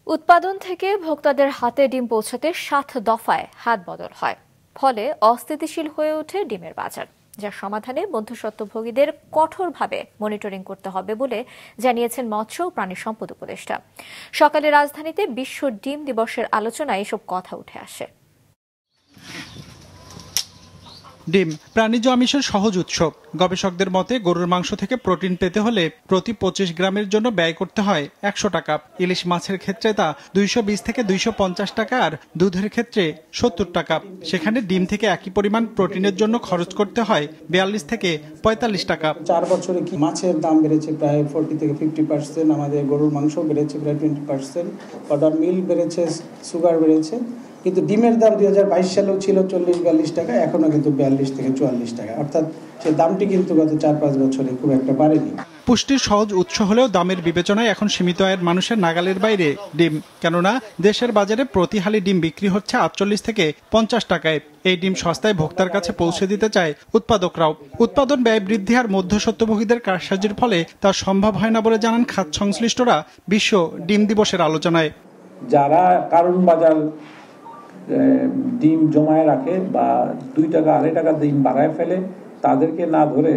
উৎপাদন থেকে ভোক্তাদের হাতে ডিম পৌঁছাতে ৭ দফায় হাত বদল হয়, ফলে অস্থিতিশীল হয়ে ওঠে ডিমের বাজার, যার সমাধানে মধ্যস্বত্বভোগীদের কঠোরভাবে মনিটরিং করতে হবে বলে জানিয়েছেন মৎস্য ও প্রাণী সম্পদ উপদেষ্টা। সকালে রাজধানীতে বিশ্ব ডিম দিবসের আলোচনায় এসব কথা উঠে আসে। ডিম প্রাণীজ আমিষের সহজ উৎস। গবেষকদের মতে গরুর মাংস থেকে প্রোটিন পেতে হলে প্রতি 25 গ্রামের জন্য ব্যয় করতে হয় 100 টাকা। ইলিশ মাছের ক্ষেত্রে তা 220 থেকে 250 টাকা, আর দুধের ক্ষেত্রে 70 টাকা। সেখানে ডিম থেকে একই পরিমাণ প্রোটিনের জন্য খরচ করতে হয় 42 থেকে 45 টাকা। 4 বছরে কি মাছের দাম বেড়েছে প্রায় 40 থেকে 50%, আমাদের গরুর মাংস বেড়েছে প্রায় 20%, পাউডার মিল্ক বেড়েছে, সুগার বেড়েছে। কিন্তু ডিমের দাম 2022 সালেও ছিল 40-42 টাকা, এখনো কিন্তু 42 থেকে 44 টাকা, অর্থাৎ সেই দামটি কিন্তু গত 4-5 বছরে খুব একটা বাড়েনি। পুষ্টির সহজ উৎস হলেও দামের বিবেচনায় এখন সীমিত আয়ের মানুষের নাগালের বাইরে ডিম, কেননা দেশের বাজারে প্রতি হালি ডিম বিক্রি হচ্ছে 48 থেকে 50 টাকায়। এই ডিম সস্তায় ভোক্তার কাছে পৌঁছে দিতে চায় উৎপাদকরাও। উৎপাদন ব্যয় বৃদ্ধি আর মধ্যস্বত্বভোগীদের কারসাজির ফলে তা সম্ভব হয় না বলে জানান খাত সংশ্লিষ্টরা বিশ্ব ডিম দিবসের আলোচনায়। যারা কারণ বাজার ডিম জমায় রাখে বা 2 টাকা 2.5 টাকা ডিম বাড়ায় ফেলে, তাদেরকে না ধরে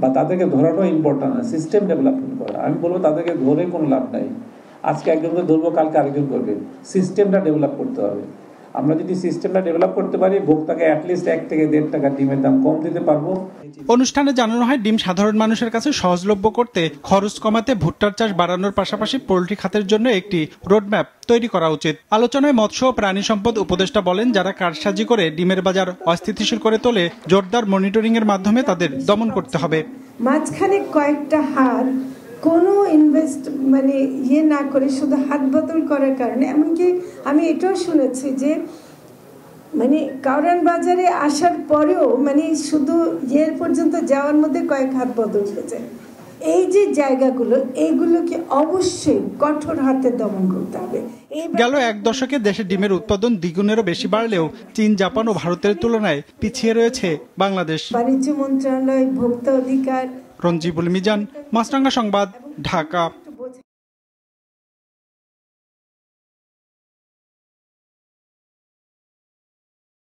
বা তাদেরকে ধরানো ইম্পর্টেন্ট না, সিস্টেম ডেভেলপমেন্ট করা। আমি বলবো তাদেরকে ধরে কোনো লাভ নাই। আজকে একজনকে ধরবো, কালকে আরেকজন করবে। সিস্টেমটা ডেভেলপ করতে হবে। আমরা যদি সিস্টেমটা ডেভেলপ করতে পারি, ভোক্তাকে অ্যাটলিস্ট 1 থেকে 1.5 টাকা ডিমের দাম কম দিতে পারবো। অনুষ্ঠানে জানানো হয়, ডিম সাধারণ মানুষের কাছে সহজলভ্য করতে খরচ কমাতে ভুট্টার চাষ বাড়ানোর পাশাপাশি পোল্ট্রি খাতের জন্য একটি রোডম্যাপ তৈরি করা উচিত। আলোচনায় মৎস্য ও প্রাণী সম্পদ উপদেষ্টা বলেন, যারা কারসাজি করে ডিমের বাজার অস্থিতিশীল করে তোলে, জোরদার মনিটরিং এর মাধ্যমে তাদের দমন করতে হবে। মাঝখানে কয়েকটা হাত কোনো না করে শুধু হাত বদল করার কারণে, এমনকি আমি এটাও শুনেছি যে কারণ বাজারে আসার পরেও শুধু পর্যন্ত যাওয়ার মধ্যে কয়েক হাত বদল হয়েছে। এই যে জায়গাগুলো, এইগুলোকে অবশ্যই কঠোর হাতে দমন করতে হবে। গেল 1 দশকে দেশে ডিমের উৎপাদন দ্বিগুণেরও বেশি বাড়লেও চীন, জাপান ও ভারতের তুলনায় পিছিয়ে রয়েছে বাংলাদেশ। বাণিজ্য মন্ত্রণালয়, ভোক্তা অধিকার। রঞ্জিবুল মিজান, মাছরাঙ্গা সংবাদ, ঢাকা।